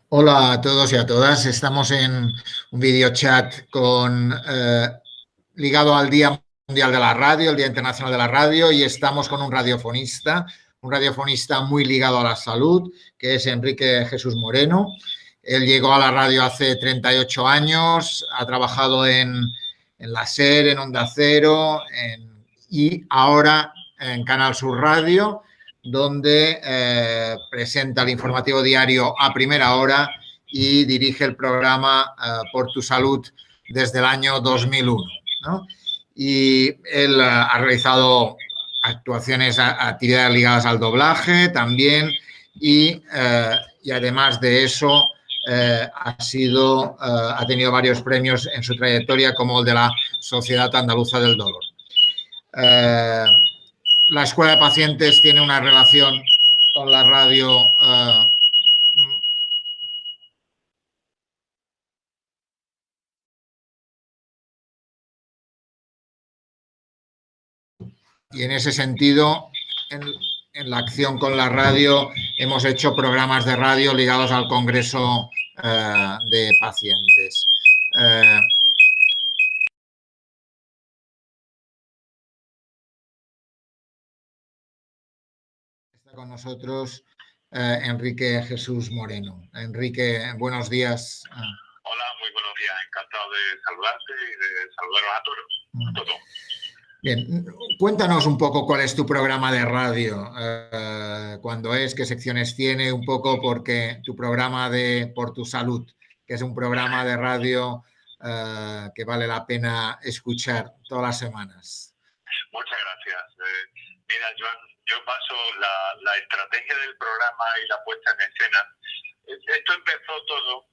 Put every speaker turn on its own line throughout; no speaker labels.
Hola a todos y a todas. Estamos en un video chat ligado al Día Mundial de la Radio, el Día Internacional de la Radio, y estamos con un radiofonista muy ligado a la salud, que es Enrique Jesús Moreno. Él llegó a la radio hace 38 años, ha trabajado en la SER, en Onda Cero, y ahora en Canal Sur Radio, donde presenta el informativo diario a primera hora y dirige el programa Por tu Salud desde el año 2001, ¿no? Y él ha realizado actuaciones, actividades ligadas al doblaje también, y además de eso ha tenido varios premios en su trayectoria, como el de la Sociedad Andaluza del Dolor. La Escuela de Pacientes tiene una relación con la radio y en ese sentido, en la acción con la radio, hemos hecho programas de radio ligados al Congreso de Pacientes. Está con nosotros Enrique Jesús Moreno. Enrique, buenos días.
Hola, muy buenos días. Encantado de saludarte y de saludaros a todos.
Bien, cuéntanos un poco cuál es tu programa de radio, cuándo es, qué secciones tiene, un poco porque tu programa de Por tu Salud, que es un programa de radio que vale la pena escuchar todas las semanas.
Muchas gracias. Mira, Joan, yo paso la estrategia del programa y la puesta en escena. Esto empezó todo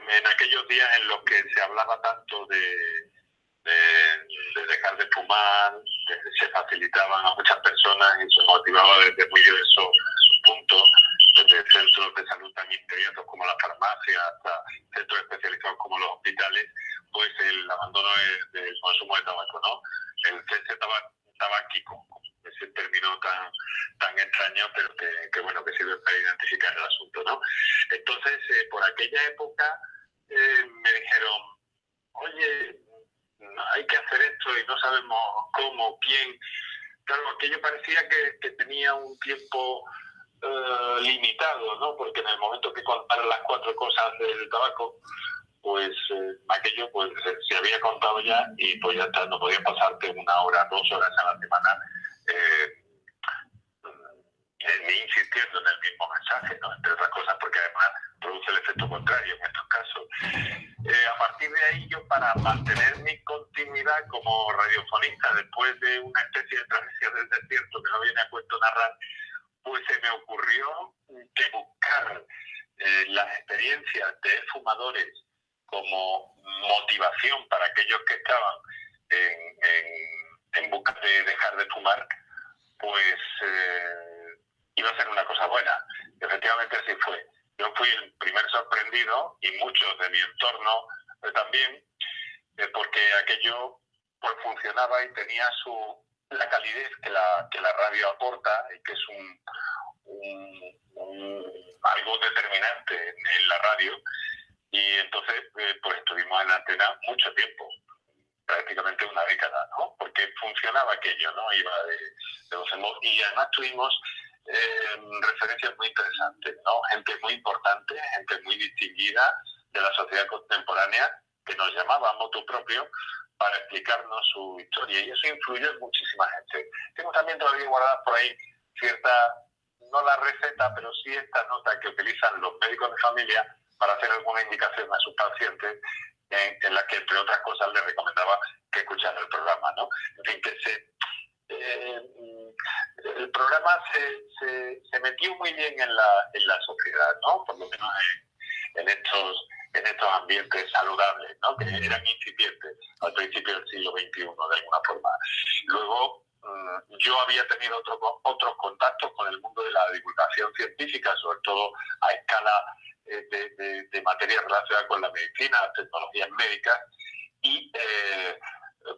en aquellos días en los que se hablaba tanto de dejar de fumar, se facilitaban a muchas personas y se motivaba desde muy diversos puntos, desde centros de salud tan inmediatos como la farmacia hasta centros especializados como los hospitales, pues el abandono del consumo de tabaco, ¿no? El cese tabáquico, ese término tan extraño, pero que bueno, que sirve para identificar el asunto, ¿no? Entonces, por aquella época me dijeron, oye, hay que hacer esto y no sabemos cómo, quién. Claro, aquello parecía que tenía un tiempo limitado, ¿no? Porque en el momento que contaron las 4 cosas del tabaco, pues aquello pues se había contado ya y pues ya está, no podía pasarte 1 hora, 2 horas a la semana ni insistiendo en el mismo mensaje, ¿no? Entre otras cosas, porque además produce el efecto contrario en estos casos. A partir de ahí, yo, para mantener mi continuidad como radiofonista, después de una especie de travesía del desierto que no viene a cuento narrar, pues se me ocurrió que buscar las experiencias de fumadores como motivación para aquellos que estaban en busca de dejar de fumar, pues iba a ser una cosa buena. Efectivamente así fue. Yo fui el primer sorprendido, y muchos de mi entorno también, porque aquello pues funcionaba y tenía la calidez que la radio aporta, y que es algo determinante en la radio. Y entonces pues estuvimos en la antena mucho tiempo, prácticamente 1 década, ¿no? Porque funcionaba aquello, ¿no? Iba de voz en voz, y además tuvimos referencias muy interesantes, ¿no? Gente muy importante, gente muy distinguida de la sociedad contemporánea, que nos llamaba a motu propio para explicarnos su historia, y eso influyó en muchísima gente. Tengo también todavía guardadas por ahí cierta, no la receta, pero sí esta nota que utilizan los médicos de familia para hacer alguna indicación a sus pacientes, en la que, entre otras cosas, les recomendaba que escucharan el programa, ¿no? En fin, que el programa se metió muy bien en la sociedad, ¿no? Por lo menos en estos ambientes saludables, ¿no? Que eran incipientes al principio del siglo XXI, de alguna forma. Luego, yo había tenido otros contactos con el mundo de la divulgación científica, sobre todo a escala de materias relacionadas con la medicina, las tecnologías médicas, y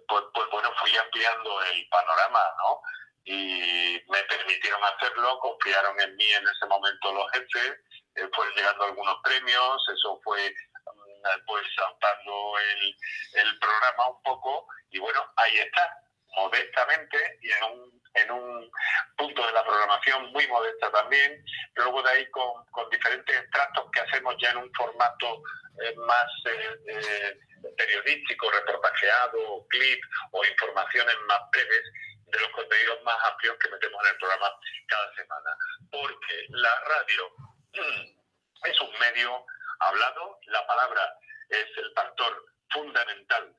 pues bueno, fui ampliando el panorama, ¿no? Y me permitieron hacerlo, confiaron en mí en ese momento los jefes, fueron llegando algunos premios, eso fue pues saltando el programa un poco, y bueno, ahí está, modestamente, y en un punto de la programación muy modesta también, pero luego de ahí con diferentes extractos que hacemos ya en un formato más periodístico, reportajeado, clip o informaciones más breves de los contenidos más amplios que metemos en el programa cada semana. Porque la radio es un medio hablado, la palabra es el factor fundamental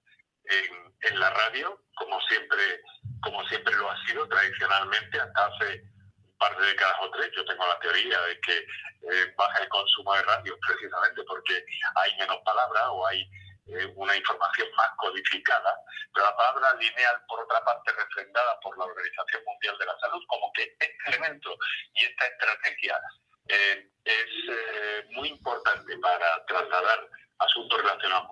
en la radio, como siempre lo ha sido tradicionalmente hasta hace un par de décadas o tres. Yo tengo la teoría de que baja el consumo de radio precisamente porque hay menos palabras o hay una información más codificada, pero la palabra lineal, por otra parte, refrendada por la Organización Mundial de la Salud, como que este elemento y esta estrategia es muy importante para trasladar asuntos relacionados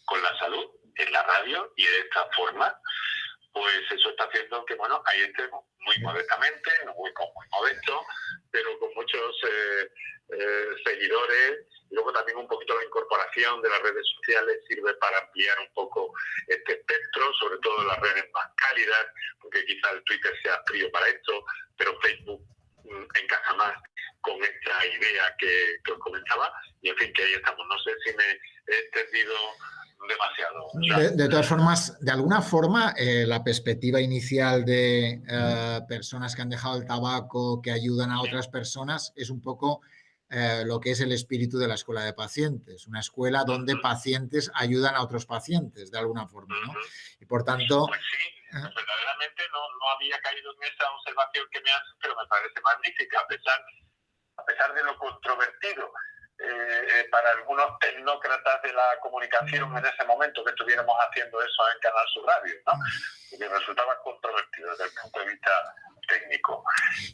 con la salud en la radio, y de esta forma pues eso está haciendo que, bueno, ahí estemos muy modestamente, muy modesto, pero con muchos seguidores. Y luego también un poquito la incorporación de las redes sociales sirve para ampliar un poco este espectro, sobre todo las redes más cálidas, porque quizá el Twitter sea frío para esto, pero Facebook encaja más con esta idea que os comentaba, y en fin, que ahí estamos. No sé si me he extendido demasiado.
De todas formas, de alguna forma, la perspectiva inicial de personas que han dejado el tabaco, que ayudan a otras personas, es un poco lo que es el espíritu de la escuela de pacientes, una escuela donde pacientes ayudan a otros pacientes, de alguna forma, ¿no? Y por tanto...
Pues sí, verdaderamente no había caído en esa observación que me haces, pero me parece magnífica, a pesar de lo controvertido para algunos tecnócratas de la comunicación en ese momento que estuviéramos haciendo eso en Canal Sur Radio, ¿no? Y me resultaba controvertido desde el punto de vista técnico.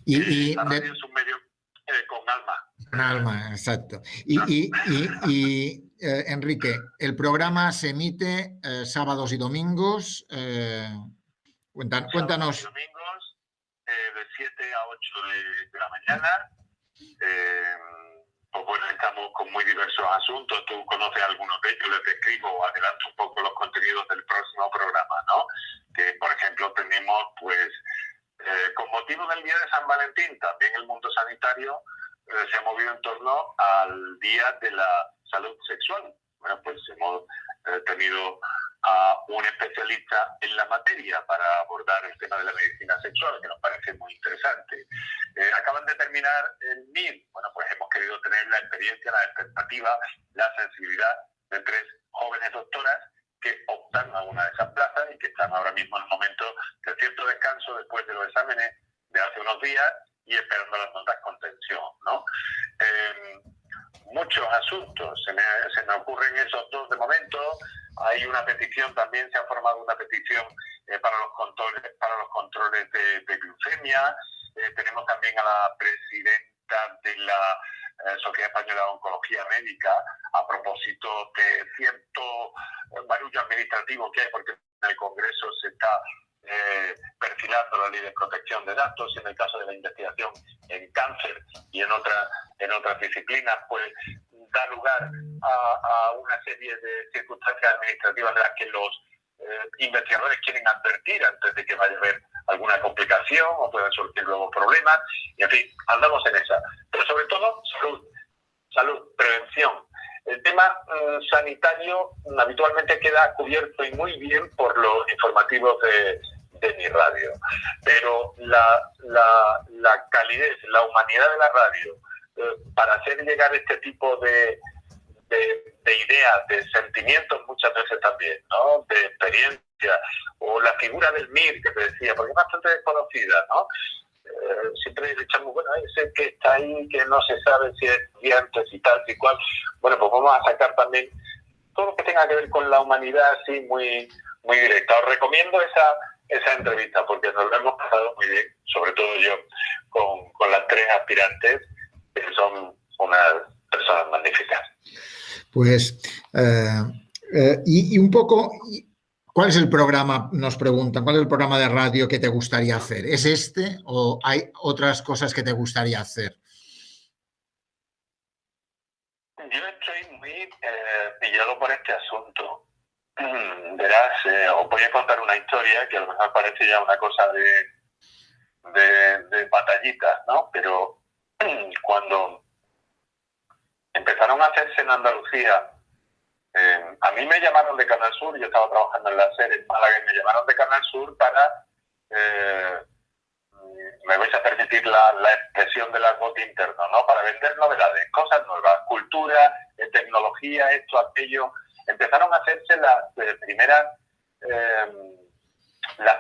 Y la radio es un medio con alma.
Con alma, exacto. Y Enrique, el programa se emite sábados y domingos. Cuéntanos.
Sábados y domingos, de 7 a 8 de la mañana. Pues bueno, estamos con muy diversos asuntos. Tú conoces algunos de ellos, les describo o adelanto un poco los contenidos del próximo programa, ¿no? Que, por ejemplo, tenemos, pues, con motivo del Día de San Valentín, también el mundo sanitario se ha movido en torno al Día de la Salud Sexual. Bueno, pues hemos tenido a un especialista en la materia para abordar el tema de la medicina sexual, que nos parece muy interesante. Acaban de terminar el MIR. Bueno, pues hemos querido tener la experiencia, la expectativa, la sensibilidad de 3 jóvenes doctoras que optan a una de esas plazas y que están ahora mismo en el momento de cierto descanso después de los exámenes de hace unos días y esperando las notas con tensión, ¿no? Muchos asuntos, se me ocurren esos 2 de momento. Hay una petición, también se ha formado una petición para los controles de glucemia. Tenemos también a la presidenta de la Sociedad Española de Oncología Médica a propósito de cierto barullo administrativo que hay, porque en el Congreso se está perfilando la ley de protección de datos, y en el caso de la investigación en cáncer y en otras disciplinas, pues da lugar a una serie de circunstancias administrativas de las que los investigadores quieren advertir antes de que vaya a haber alguna complicación o puedan surgir luego problemas, y en fin, andamos en esa. Pero sobre todo, salud, prevención. El tema sanitario habitualmente queda cubierto y muy bien por los informativos de mi radio, pero la calidez, la humanidad de la radio, para hacer llegar este tipo de ideas, de sentimientos muchas veces también, ¿no? De experiencia, o la figura del MIR que te decía, porque es bastante desconocida, ¿no? Siempre le echamos, bueno, ese que está ahí, que no se sabe si es estudiante, si tal, si cual. Bueno, pues vamos a sacar también todo lo que tenga que ver con la humanidad, así muy, muy directa. Os recomiendo esa entrevista porque nos lo hemos pasado muy bien, sobre todo yo, con las 3 aspirantes, que son unas personas magníficas.
Pues, y un poco, ¿cuál es el programa? Nos preguntan, ¿cuál es el programa de radio que te gustaría hacer? ¿Es este o hay otras cosas que te gustaría hacer?
Yo estoy muy pillado por este asunto. Verás, os voy a contar una historia que a lo mejor parece ya una cosa de batallitas, ¿no? Pero cuando empezaron a hacerse en Andalucía, a mí me llamaron de Canal Sur, yo estaba trabajando en la SER en Málaga y me llamaron de Canal Sur para, me vais a permitir la expresión del argot interno, ¿no? Para vender novedades, cosas nuevas, cultura, tecnología, esto, aquello. Empezaron a hacerse las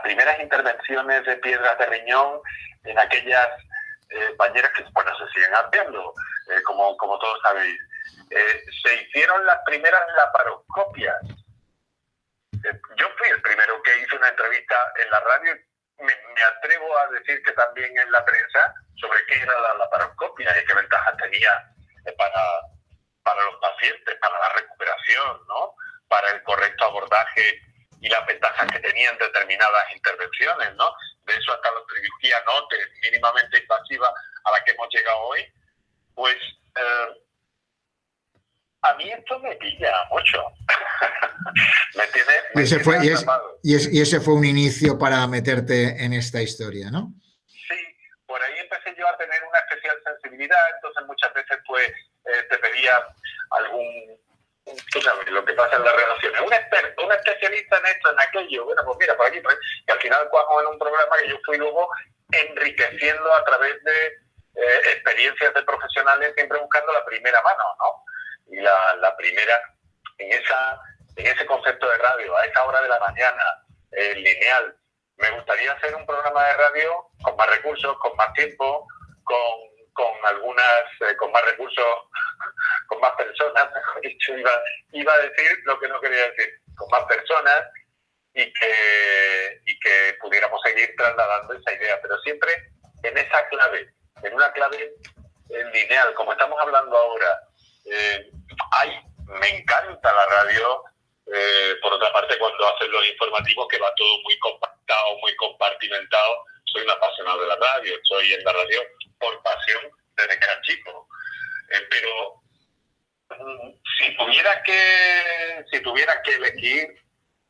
primeras intervenciones de piedras de riñón en aquellas bañeras que, bueno, se siguen haciendo, como todos sabéis. Se hicieron las primeras laparoscopias. Yo fui el primero que hizo una entrevista en la radio. Me atrevo a decir que también en la prensa sobre qué era la laparoscopia y qué ventajas tenía para los pacientes, para la recuperación, ¿no? Para el correcto abordaje y las ventajas que tenían determinadas intervenciones, ¿no? De eso hasta la cirugía NOTE, mínimamente invasiva, a la que hemos llegado hoy, pues a mí esto me pilla mucho.
Y ese fue un inicio para meterte en esta historia, ¿no?
Sí, por ahí empecé yo a tener una especial sensibilidad, entonces muchas veces pues te pedía algún, tú sabes, lo que pasa en las relaciones, un experto, un especialista en esto, en aquello, bueno, pues mira, por aquí, pues, y al final cuajo en un programa que yo fui luego enriqueciendo a través de experiencias de profesionales, siempre buscando la primera mano, ¿no? Y la primera, en ese concepto de radio, a esa hora de la mañana, lineal. Me gustaría hacer un programa de radio con más recursos, con más tiempo, con más recursos, con más personas, mejor dicho, iba a decir lo que no quería decir, con más personas y que pudiéramos seguir trasladando esa idea, pero siempre en esa clave, en una clave lineal, como estamos hablando ahora. Me encanta la radio, por otra parte cuando hacen los informativos que va todo muy compactado, muy compartimentado. Soy un apasionado de la radio, estoy en la radio por pasión desde que era chico, pero si tuviera que elegir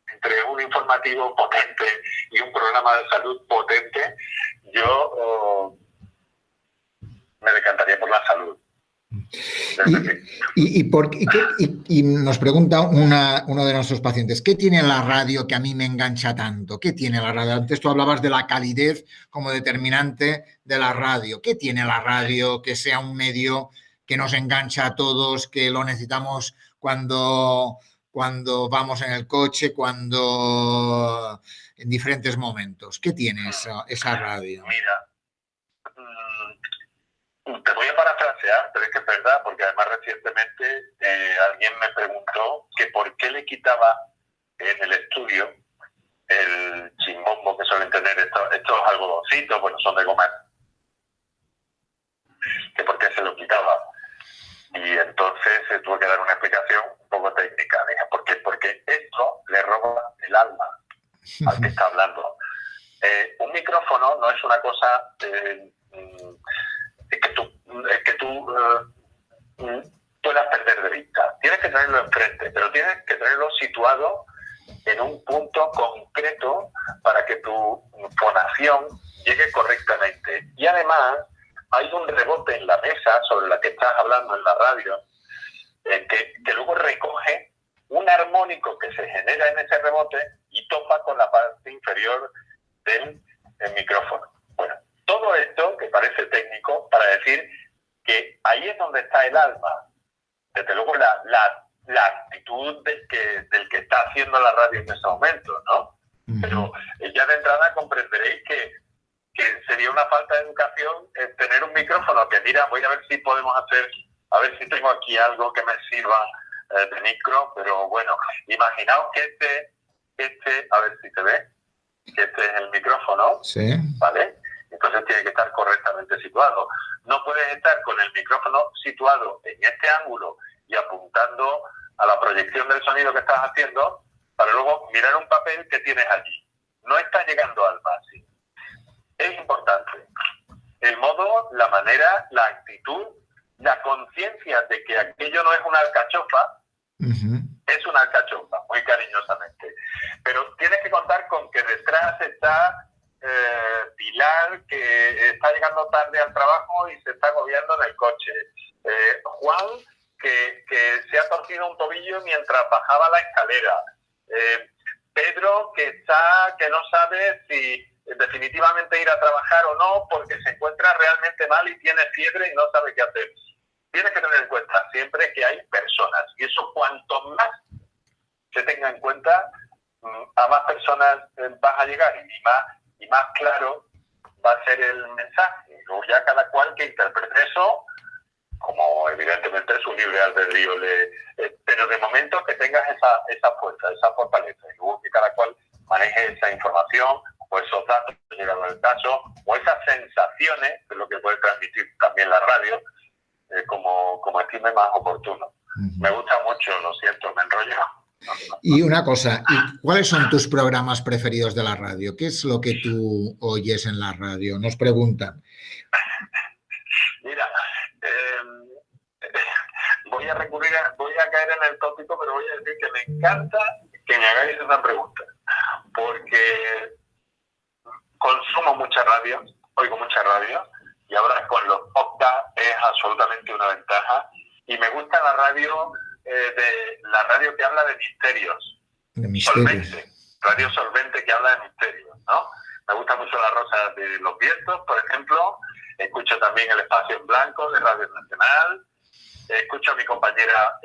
entre un informativo potente y un programa de salud potente, yo me decantaría por la salud.
Y nos pregunta uno de nuestros pacientes, ¿qué tiene la radio que a mí me engancha tanto? ¿Qué tiene la radio? Antes tú hablabas de la calidez como determinante de la radio. ¿Qué tiene la radio que sea un medio que nos engancha a todos, que lo necesitamos cuando vamos en el coche, en diferentes momentos? ¿Qué tiene esa radio?
Mira, te voy a parafrasear, pero es que es verdad, porque además recientemente alguien me preguntó que por qué le quitaba en el estudio el chimbombo que suelen tener estos algodoncitos, bueno, son de goma, que por qué se lo quitaba. Y entonces tuve que dar una explicación un poco técnica. Dije, ¿por qué? Porque esto le roba el alma al que está hablando. Un micrófono no es una cosa que tú puedas perder de vista. Tienes que tenerlo enfrente, pero tienes que tenerlo situado en un punto concreto para que tu fonación llegue correctamente. Y además hay un rebote en la mesa sobre la que estás hablando en la radio, que luego recoge un armónico que se genera en ese rebote y topa con la parte inferior del micrófono. Bueno, todo esto que parece técnico para decir que ahí es donde está el alma. Desde luego la actitud del que está haciendo la radio en ese momento, ¿no? Pero ya de entrada comprenderéis que sería una falta de educación tener un micrófono que mira, voy a ver si podemos hacer, a ver si tengo aquí algo que me sirva de micro, pero bueno, imaginaos que a ver si se ve, que este es el micrófono,
sí,
¿vale? Entonces tiene que estar correctamente situado. No puedes estar con el micrófono situado en este ángulo y apuntando a la proyección del sonido que estás haciendo para luego mirar un papel que tienes allí. No está llegando al base. Es importante. El modo, la manera, la actitud, la conciencia evidencias de que aquello no es una alcachofa, es una alcachofa, muy cariñosamente. Pero tienes que contar con que detrás está Pilar, que está llegando tarde al trabajo y se está agobiando en el coche. Juan, que se ha torcido un tobillo mientras bajaba la escalera. Pedro, que no sabe si definitivamente ir a trabajar o no, porque se encuentra realmente mal y tiene fiebre y no sabe qué hacer. Tienes que tener en cuenta siempre que hay personas, y eso cuanto más se tenga en cuenta, a más personas vas a llegar y más claro va a ser el mensaje. Luego ya cada cual que interprete eso, como evidentemente su libre albedrío, pero de momento que tengas esa fuerza, esa fortaleza, y luego que cada cual maneje esa información o esos datos que llegan al caso, o esas sensaciones, que es lo que puede transmitir también la radio, como estime más oportuno. Me gusta mucho, lo siento, me enrollo.
Y una cosa, ¿y cuáles son tus programas preferidos de la radio? ¿Qué es lo que tú oyes en la radio? Nos preguntan.
Mira, voy a caer en el tópico, pero voy a decir que me encanta que me hagáis esa pregunta, porque consumo mucha radio, oigo mucha radio, y ahora con los podcasts es absolutamente una ventaja, y me gusta la radio que habla de misterios.
De misterios.
Radio solvente que habla de misterios, ¿no? Me gusta mucho La Rosa de los Vientos, por ejemplo. Escucho también El Espacio en Blanco de Radio Nacional. Escucho a mi compañera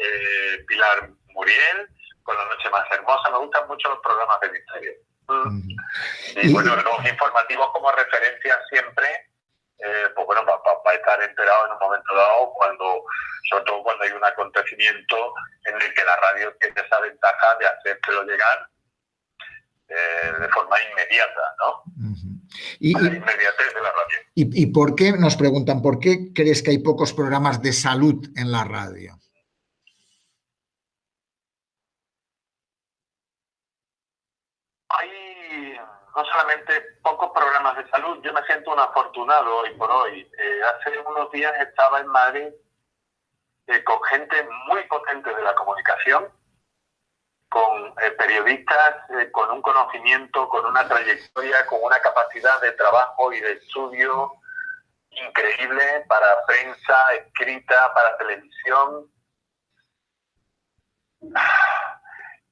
Pilar Muriel con La Noche Más Hermosa. Me gustan mucho los programas de misterio. Y bueno, los informativos como referencia siempre, pues bueno, para estar enterado en un momento dado, sobre todo cuando hay un acontecimiento en el que la radio tiene esa ventaja de hacértelo llegar de forma inmediata, ¿no? La inmediatez de la radio.
¿Y por qué, nos preguntan, por qué crees que hay pocos programas de salud en la radio?
Hay no solamente pocos programas de salud, yo me siento un afortunado hoy por hoy. Hace unos días estaba en Madrid con gente muy potente de la comunicación, con periodistas con un conocimiento, con una trayectoria, con una capacidad de trabajo y de estudio increíble para prensa escrita, para televisión.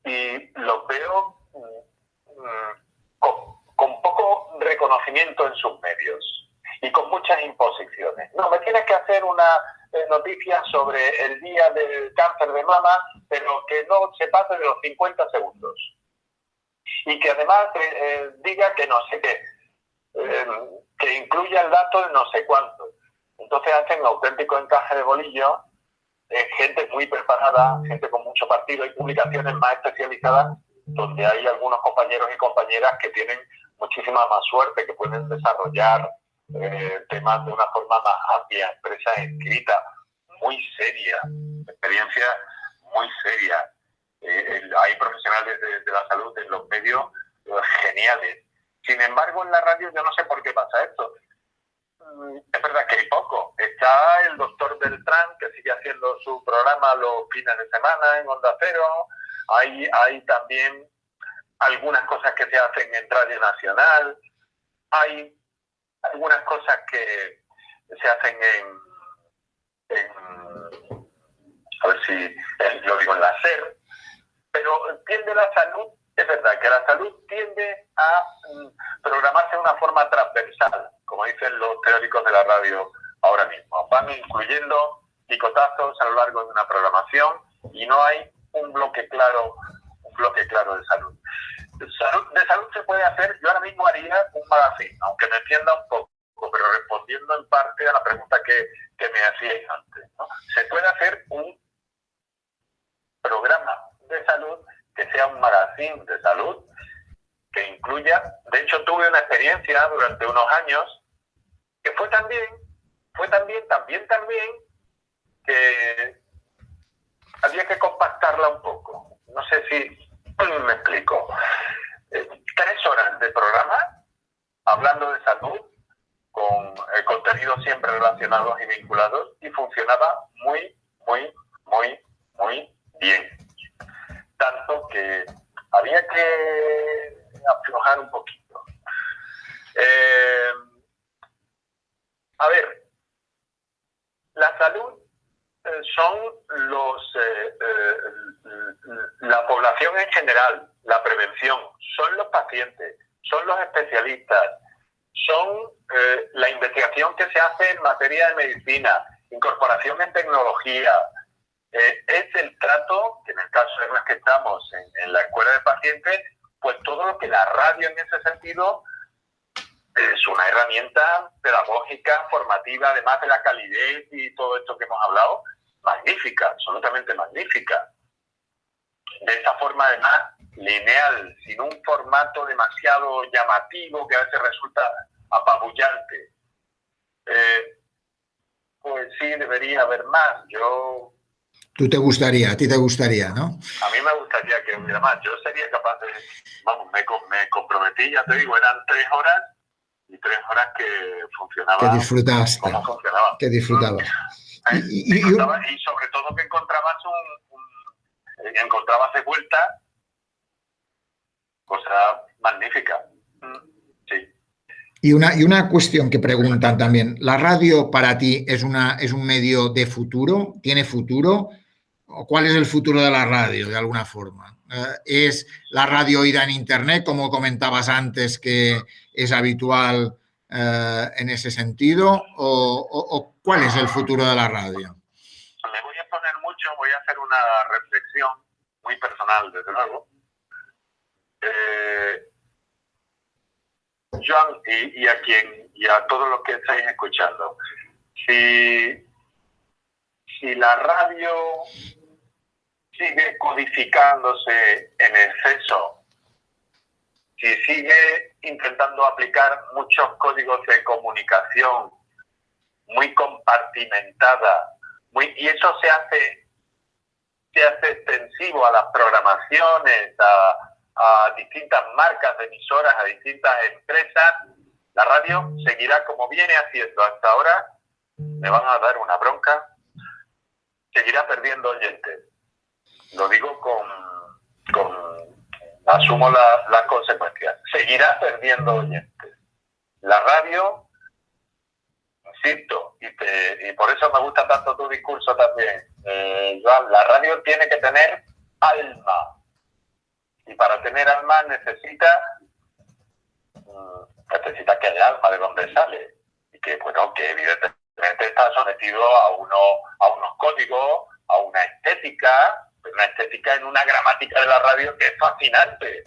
Y los veo con poco reconocimiento en sus medios y con muchas imposiciones. No, me tienes que hacer una noticia sobre el día del cáncer de mama, pero que no se pase de los 50 segundos. Y que además diga que no sé qué, que incluya el dato de no sé cuánto. Entonces hacen un auténtico encaje de bolillo, gente muy preparada, gente con mucho partido y publicaciones más especializadas, donde hay algunos compañeros y compañeras que tienen muchísima más suerte, que pueden desarrollar temas de una forma más amplia, empresas escritas, muy serias, experiencias muy serias. Hay profesionales de la salud en los medios geniales. Sin embargo, en la radio yo no sé por qué pasa esto. Es verdad que hay poco. Está el doctor Beltrán, que sigue haciendo su programa los fines de semana en Onda Cero. Hay también algunas cosas que se hacen en Radio Nacional. Hay algunas cosas que se hacen a ver si lo digo, en la SER. Pero tiende la salud, es verdad que la salud tiende a programarse de una forma transversal, como dicen los teóricos de la radio ahora mismo. Van incluyendo picotazos a lo largo de una programación y no hay un bloque claro de salud. De salud se puede hacer, yo ahora mismo haría un magazine, aunque me entienda un poco, pero respondiendo en parte a la pregunta que me hacíais antes, ¿no? Se puede hacer un programa de salud que sea un magazine de salud, que incluya, de hecho tuve una experiencia durante unos años, que fue también que había que compactarla un poco. No sé si me explico. 3 horas de programa hablando de salud, con contenidos siempre relacionados y vinculados, y funcionaba muy muy bien. Tanto que había que aflojar un poquito. A ver, la salud son la población en general, la prevención, son los pacientes, son los especialistas, son la investigación que se hace en materia de medicina, incorporación en tecnología, es el trato, que en el caso de los que estamos en la escuela de pacientes, pues todo lo que la radio en ese sentido es una herramienta pedagógica, formativa, además de la calidez y todo esto que hemos hablado, magnífica, absolutamente magnífica. De esa forma, además, lineal, sin un formato demasiado llamativo que a veces resulta apabullante. Pues sí, debería haber más.
A ti te gustaría, ¿no?
A mí me gustaría que hubiera más. Yo sería capaz de... Vamos, me comprometí, ya te digo, eran 3 horas y 3 horas que funcionaba.
Que disfrutaste.
¿Cómo funcionaba?
Que disfrutabas.
Y sobre todo que encontrabas encontrabas de vuelta cosa magnífica. Sí.
Y una cuestión que preguntan también, ¿la radio para ti es un medio de futuro? ¿Tiene futuro? ¿O cuál es el futuro de la radio, de alguna forma? ¿Es la radio oída en Internet, como comentabas antes, que es habitual en ese sentido? ¿O cuál es el futuro de la radio?
Me voy a poner mucho, voy a hacer una reflexión muy personal, desde luego. Joan, y a todos los que estáis escuchando, si la radio sigue codificándose en exceso, si sigue intentando aplicar muchos códigos de comunicación muy compartimentada, y eso se hace extensivo a las programaciones, a distintas marcas de emisoras, a distintas empresas, la radio seguirá como viene haciendo hasta ahora. Me van a dar una bronca, seguirá perdiendo oyentes. Lo digo asumo las consecuencias. Seguirá perdiendo oyentes. La radio, insisto, y por eso me gusta tanto tu discurso también, Joan, la radio tiene que tener alma. Y para tener alma necesita que haya alma de donde sale. Y que, bueno, que evidentemente está sometido a unos códigos, a una estética en una gramática de la radio que es fascinante.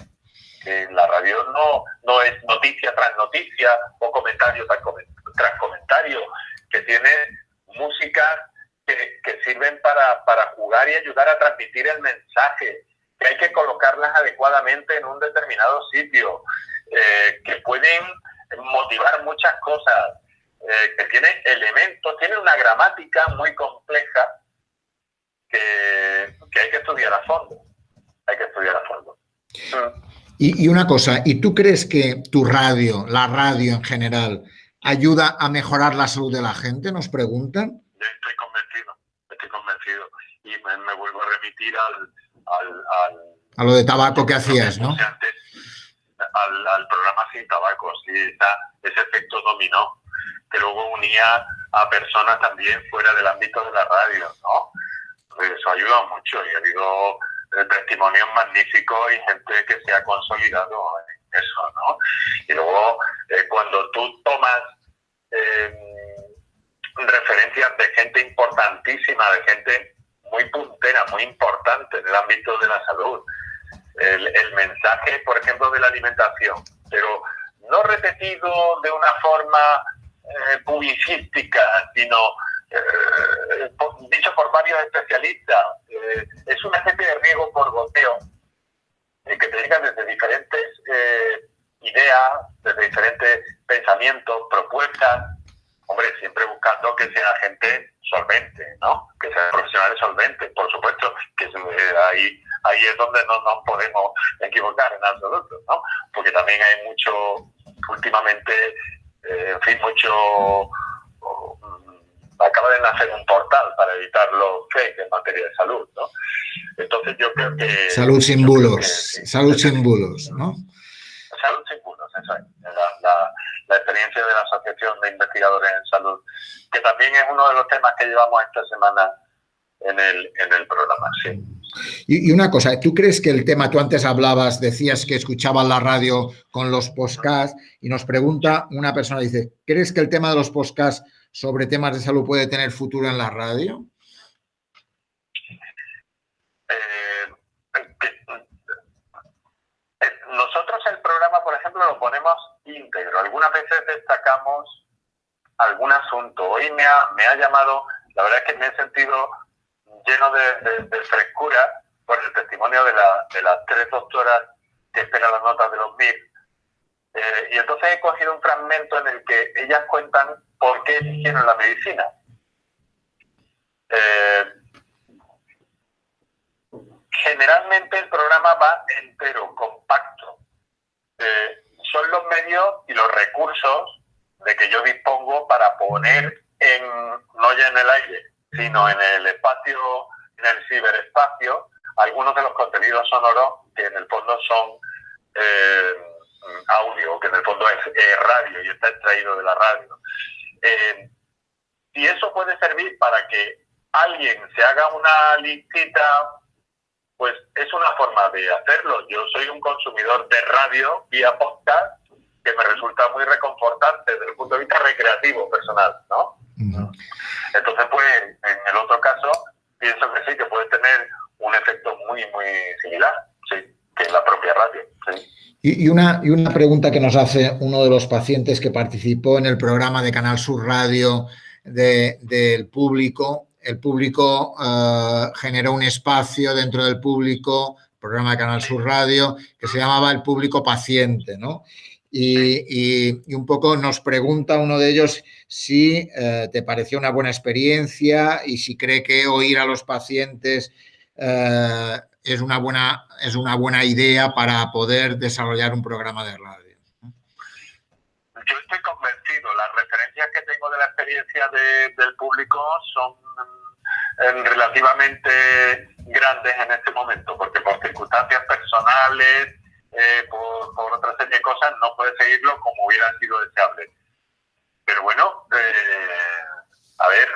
Que la radio no es noticia tras noticia o comentario tras comentario, que tiene músicas que sirven para jugar y ayudar a transmitir el mensaje, que hay que colocarlas adecuadamente en un determinado sitio, que pueden motivar muchas cosas, que tienen elementos, tienen una gramática muy compleja que hay que estudiar a fondo.
Y una cosa, ¿y tú crees que tu radio, la radio en general, ayuda a mejorar la salud de la gente? Nos preguntan.
Yo estoy convencido. Y me vuelvo a remitir
a lo de tabaco que hacías, ¿no?
Antes, al programa Sin Tabaco, sí, ese efecto dominó, que luego unía a personas también fuera del ámbito de la radio, ¿no? Eso ayuda mucho y ha habido testimonios magníficos y gente que se ha consolidado en eso, ¿no? Y luego, cuando tú tomas referencias de gente importantísima, de gente muy puntera, muy importante en el ámbito de la salud, el mensaje, por ejemplo, de la alimentación, pero no repetido de una forma publicística, sino dicho por varios especialistas. Es una especie de riego por goteo, que te llegan desde diferentes ideas, desde diferentes pensamientos, propuestas, hombre, siempre buscando que sea gente solvente, ¿no? Que sean profesionales solventes, por supuesto, que ahí es donde no nos podemos equivocar en absoluto, ¿no? Porque también hay mucho, últimamente, mucho acaba de nacer un portal para evitar los fake en materia de salud, ¿no? Entonces yo creo que...
Salud sin bulos,
sí,
salud sin bulos, ¿no?
Salud sin bulos, eso es. La experiencia de la Asociación de Investigadores en Salud, que también es uno de los temas que llevamos esta semana en el programa, sí.
Y una cosa, ¿tú crees que el tema, tú antes hablabas, decías que escuchabas la radio con los podcasts y nos pregunta una persona, dice, ¿crees que el tema de los podcasts sobre temas de salud puede tener futuro en la radio?
Nosotros el programa, por ejemplo, lo ponemos íntegro. Algunas veces destacamos algún asunto. Hoy me ha llamado, la verdad es que me he sentido lleno de frescura por el testimonio de las 3 doctoras que esperan las notas de los MIR. Y entonces he cogido un fragmento en el que ellas cuentan por qué eligieron la medicina. Generalmente el programa va entero, compacto. Son los medios y los recursos de que yo dispongo para poner no ya en el aire, sino en el espacio, en el ciberespacio, algunos de los contenidos sonoros que en el fondo son audio, que en el fondo es radio y está extraído de la radio. Y eso puede servir para que alguien se haga una listita, pues es una forma de hacerlo. Yo soy un consumidor de radio vía podcast que me resulta muy reconfortante desde el punto de vista recreativo personal, ¿no? Uh-huh. Entonces, pues, en el otro caso, pienso que sí, que puede tener un efecto muy, muy similar, sí, que la propia radio, sí.
Y una pregunta que nos hace uno de los pacientes que participó en el programa de Canal Sur Radio del público. El público generó un espacio dentro del público, programa de Canal Sur Radio, que se llamaba El Público Paciente, ¿no? Y un poco nos pregunta uno de ellos si te pareció una buena experiencia y si cree que oír a los pacientes es una buena idea para poder desarrollar un programa de radio.
Yo estoy convencido. Las referencias que tengo de la experiencia del público son relativamente grandes en este momento, porque por circunstancias personales, por otra serie de cosas, no puede seguirlo como hubiera sido deseable. Pero bueno, a ver,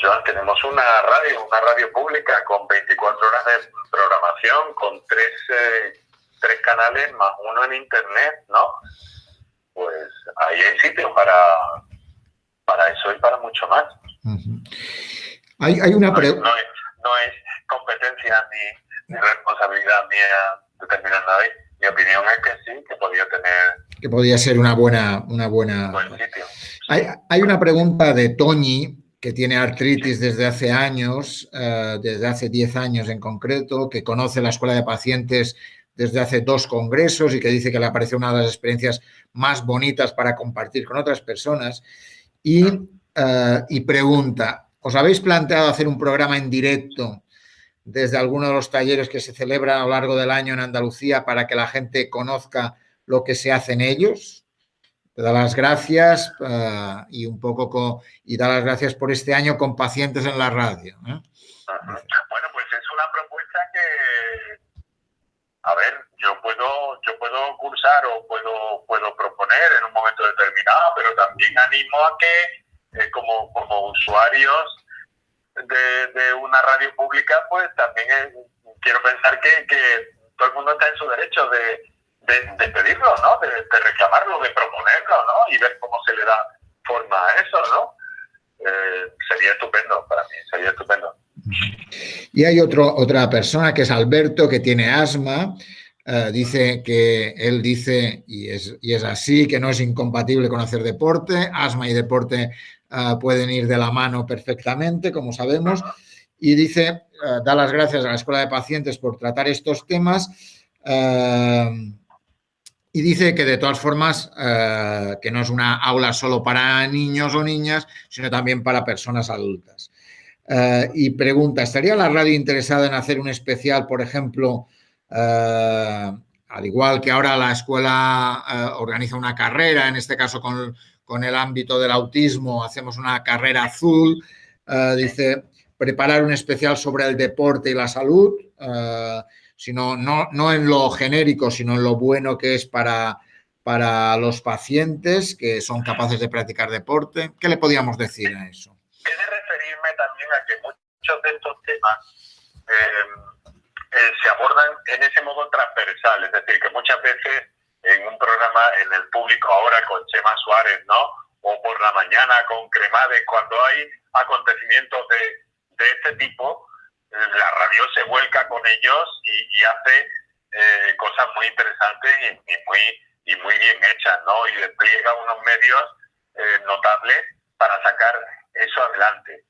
Joan, tenemos una radio pública con 24 horas de programación, con tres canales más uno en internet, ¿no? Pues ahí hay sitio para eso y para mucho más.
Uh-huh. Hay una pregunta.
No es competencia ni responsabilidad mía determinar nada. Mi opinión es que sí, que podía tener...
Que podía ser una buena...
buen sitio.
Hay una pregunta de Toñi, que tiene artritis desde hace años, desde hace 10 años en concreto, que conoce la Escuela de Pacientes desde hace 2 congresos y que dice que le parece una de las experiencias más bonitas para compartir con otras personas. Y pregunta, ¿os habéis planteado hacer un programa en directo desde alguno de los talleres que se celebran a lo largo del año en Andalucía para que la gente conozca lo que se hace en ellos? Te da las gracias y da las gracias por este año con Pacientes en la Radio.
Bueno, pues es una propuesta que, a ver, yo puedo cursar o puedo proponer en un momento determinado, pero también animo a que como usuarios de una radio pública, pues también quiero pensar que todo el mundo está en su derecho de pedirlo, ¿no? De reclamarlo, de proponerlo, ¿no? Y ver cómo se le da forma a eso, ¿no? Sería estupendo, para mí, sería estupendo.
Y hay otra persona que es Alberto, que tiene asma. Dice que él dice, y es así, que no es incompatible con hacer deporte. Asma y deporte pueden ir de la mano perfectamente, como sabemos. Y dice, da las gracias a la Escuela de Pacientes por tratar estos temas. Y dice que de todas formas que no es una aula solo para niños o niñas, sino también para personas adultas. Y pregunta, ¿estaría la radio interesada en hacer un especial, por ejemplo, al igual que ahora la escuela organiza una carrera, en este caso con con el ámbito del autismo, hacemos una carrera azul. Dice, preparar un especial sobre el deporte y la salud, sino, no en lo genérico, sino en lo bueno que es para los pacientes que son capaces de practicar deporte. ¿Qué le podíamos decir a eso?
He de referirme también a que muchos de estos temas se abordan en ese modo transversal, es decir, que muchas veces en un programa en el público ahora con Chema Suárez, ¿no? O por la mañana con Cremades, cuando hay acontecimientos de este tipo, la radio se vuelca con ellos y hace cosas muy interesantes y muy bien hechas, ¿no? Y despliega unos medios notables para sacar eso adelante.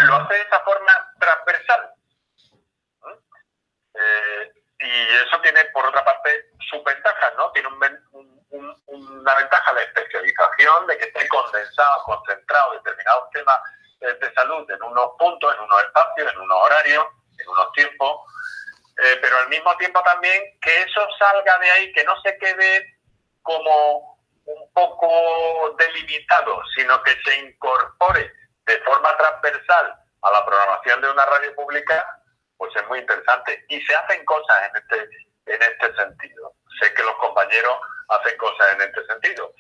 Lo hace de esa forma transversal. Y eso tiene, por otra parte, sus ventajas, ¿no? Tiene una ventaja la especialización, de que esté condensado, concentrado determinados temas de salud en unos puntos, en unos espacios, en unos horarios, en unos tiempos, pero al mismo tiempo también que eso salga de ahí, que no se quede como un poco delimitado, sino que se incorpore de forma transversal a la programación de una radio pública, pues es muy interesante. Y se hacen cosas en este sentido. Sé que los compañeros hacen cosas en este sentido.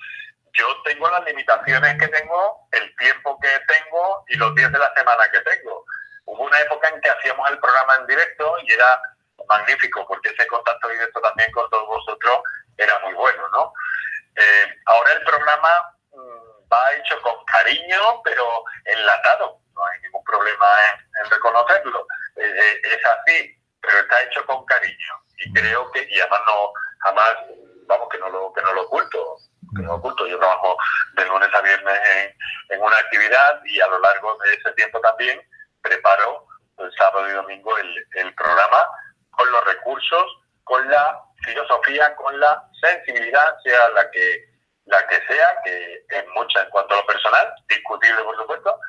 Yo tengo las limitaciones que tengo, el tiempo que tengo y los días de la semana que tengo. Hubo una época en que hacíamos el programa en directo y era magnífico, porque ese contacto directo también con todos vosotros era muy bueno, ¿no? Ahora el programa va hecho con cariño, pero enlatado. No hay ningún problema en reconocerlo. Es así, pero está hecho con cariño. Y creo que, y además jamás, vamos, que no lo oculto. Que no lo oculto. Yo trabajo de lunes a viernes en una actividad y a lo largo de ese tiempo también preparo el sábado y domingo el programa con los recursos, con la filosofía, con la sensibilidad, sea la que sea, que es mucha en cuanto a lo personal, discutible por supuesto,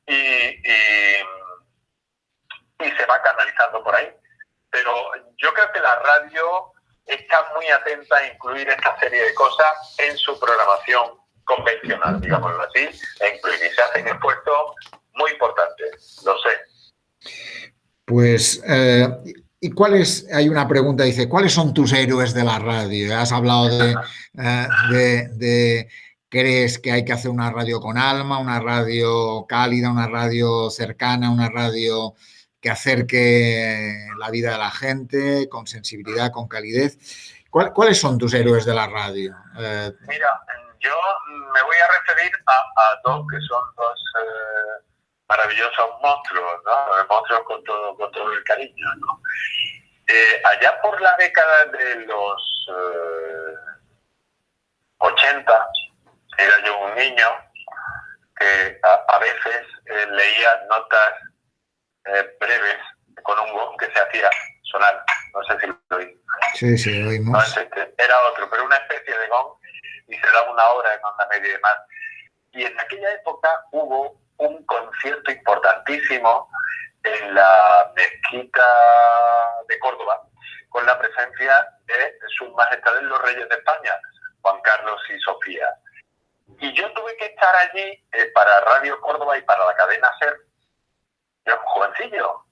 y se va canalizando por ahí. Pero yo creo que la radio está muy atenta a incluir esta serie de cosas en su programación convencional, digámoslo así, e incluir. Y se hacen esfuerzos muy importantes, lo sé.
Pues, ¿y hay una pregunta, dice, ¿cuáles son tus héroes de la radio? Has hablado de ¿crees que hay que hacer una radio con alma, una radio cálida, una radio cercana, una radio que acerque la vida de la gente con sensibilidad, con calidez? ¿Cuáles son tus héroes de la radio?
Mira, yo me voy a referir a dos que son dos maravillosos monstruos, ¿no? Monstruos con todo el cariño, ¿no? Allá por la década de los 80, era yo un niño que a veces leía notas breves con un gong que se hacía sonar, no sé si lo oí.
Sí, lo oímos.
No, era otro, pero una especie de gong, y se daba una hora en onda media y demás. Y en aquella época hubo un concierto importantísimo en la mezquita de Córdoba, con la presencia de sus majestades los reyes de España, Juan Carlos y Sofía. Y yo tuve que estar allí para Radio Córdoba y para la cadena SER. Yo era un jovencillo.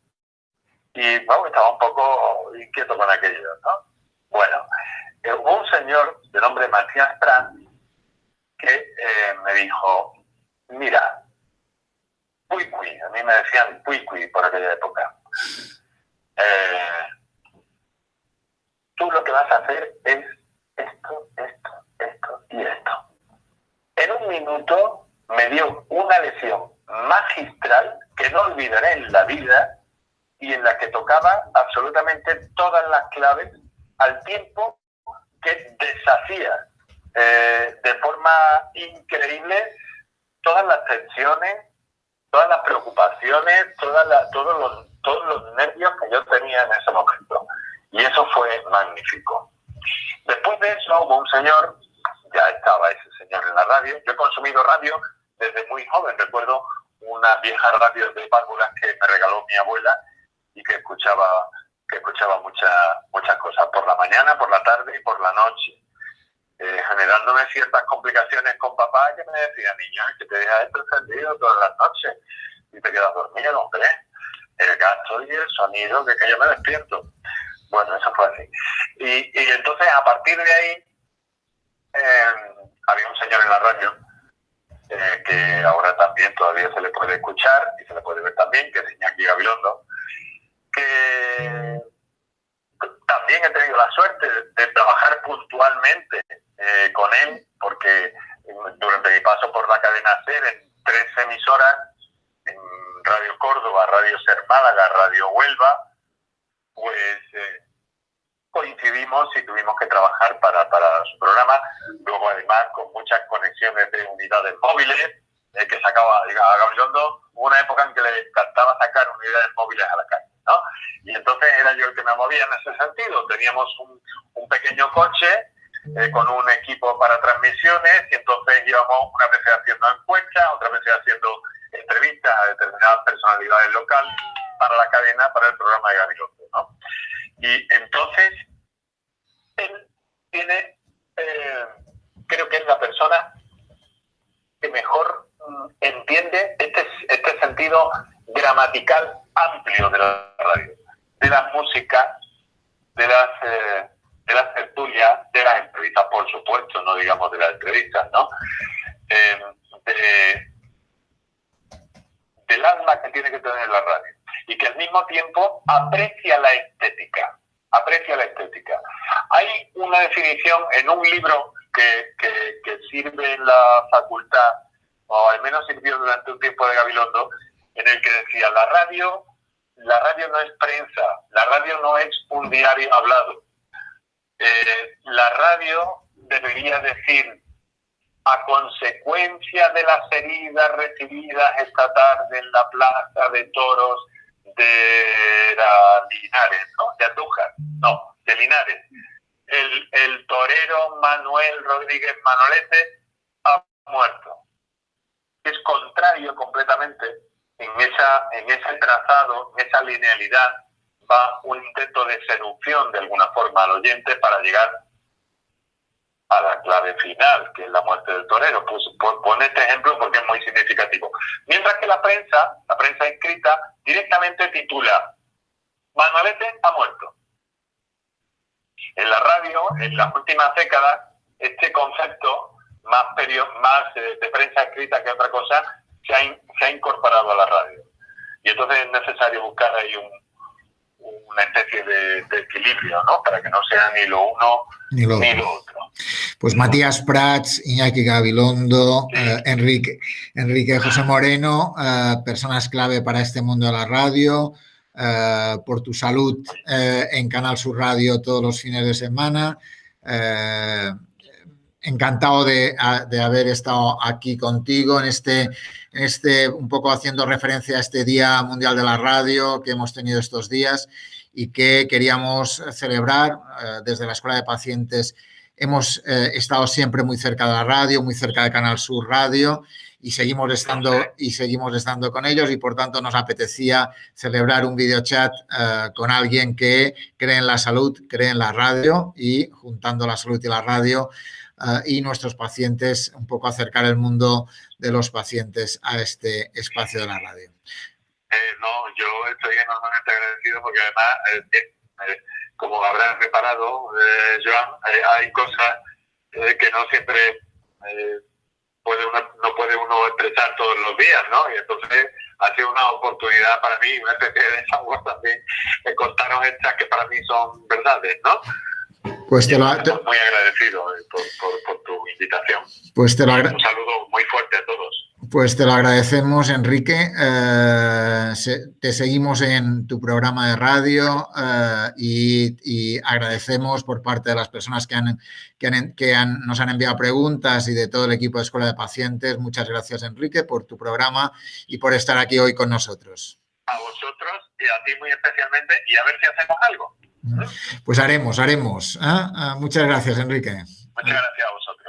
Y bueno, estaba un poco inquieto con aquello, ¿no? Bueno, hubo un señor de nombre Matías Prat que me dijo, mira, Puicui, a mí me decían Puicui por aquella época. Tú lo que vas a hacer es esto y esto. En un minuto me dio una lección magistral que no olvidaré en la vida y en la que tocaba absolutamente todas las claves al tiempo que deshacía de forma increíble todas las tensiones, todas las preocupaciones, todos los nervios que yo tenía en ese momento. Y eso fue magnífico. Después de eso hubo un señor, ya estaba ese señor en la radio. Yo he consumido radio desde muy joven. Recuerdo una vieja radio de válvulas que me regaló mi abuela y que escuchaba muchas cosas por la mañana, por la tarde y por la noche. generándome ciertas complicaciones con papá, que me decía, niña, que te dejas esto encendido todas las noches y te quedas dormido, hombre. El gasto y el sonido, que yo me despierto. Bueno, eso fue así. Y entonces, a partir de ahí, había un señor en la radio, que ahora también todavía se le puede escuchar y se le puede ver también, que es Iñaki Gabilondo, que también he tenido la suerte de trabajar puntualmente con él, porque durante mi paso por la cadena SER, en 3 emisoras, en Radio Córdoba, Radio Ser Málaga, Radio Huelva, pues coincidimos y tuvimos que trabajar para su programa. Luego, además, con muchas conexiones de unidades móviles que sacaba a Gabilondo. Hubo una época en que le encantaba sacar unidades móviles a la calle, ¿no? Y entonces era yo el que me movía en ese sentido. Teníamos un pequeño coche con un equipo para transmisiones, y entonces íbamos unas veces haciendo encuestas, otras veces haciendo entrevistas a determinadas personalidades locales para la cadena, para el programa de Gabilondo, ¿no? Y entonces él tiene, creo que es la persona que mejor entiende este sentido gramatical amplio de la radio, de la música, de las tertulias, de las entrevistas, por supuesto, no digamos de las entrevistas, ¿no? Del alma que tiene que tener la radio, y que al mismo tiempo aprecia la estética. Hay una definición en un libro que sirve en la facultad, o al menos sirvió durante un tiempo de Gabilondo, en el que decía, la radio no es prensa, la radio no es un diario hablado. La radio debería decir, a consecuencia de las heridas recibidas esta tarde en la plaza de toros de Linares, ¿no? De Andújar, no, de Linares. El torero Manuel Rodríguez Manolete ha muerto. Es contrario completamente, en ese trazado, en esa linealidad, va un intento de seducción de alguna forma al oyente para llegar a la clave final, que es la muerte del torero. Pues pon este ejemplo porque es muy significativo. Mientras que la prensa escrita, directamente titula Manolete ha muerto. En la radio, en las últimas décadas, este concepto más de prensa escrita que otra cosa se ha incorporado a la radio. Y entonces es necesario buscar ahí una especie de equilibrio, ¿no? Para que no sea ni lo uno ni lo otro.
Pues Matías Prats, Iñaki Gabilondo, sí. Enrique José Moreno, personas clave para este mundo de la radio, por tu salud en Canal Sur Radio todos los fines de semana. Encantado de haber estado aquí contigo en este, un poco haciendo referencia a este Día Mundial de la Radio que hemos tenido estos días y que queríamos celebrar desde la Escuela de Pacientes. Hemos estado siempre muy cerca de la radio, muy cerca de Canal Sur Radio, y seguimos estando con ellos, y por tanto nos apetecía celebrar un videochat con alguien que cree en la salud, cree en la radio, y juntando la salud y la radio y nuestros pacientes, un poco acercar el mundo de los pacientes a este espacio de la radio.
No, yo estoy enormemente agradecido porque además, como habrás reparado, Joan, hay cosas que no siempre no puede uno expresar todos los días, ¿no? Y entonces ha sido una oportunidad para mí, una especie de desahogo también, de contaros estas que para mí son verdades, ¿no?
Pues
muy agradecido por tu invitación.
Pues un
saludo muy fuerte a todos.
Pues te lo agradecemos, Enrique. Te seguimos en tu programa de radio y agradecemos por parte de las personas que nos han enviado preguntas y de todo el equipo de Escuela de Pacientes. Muchas gracias, Enrique, por tu programa y por estar aquí hoy con nosotros.
A vosotros y a ti muy especialmente, y a ver si hacemos algo.
Pues haremos. Muchas gracias, Enrique.
Muchas gracias a vosotros.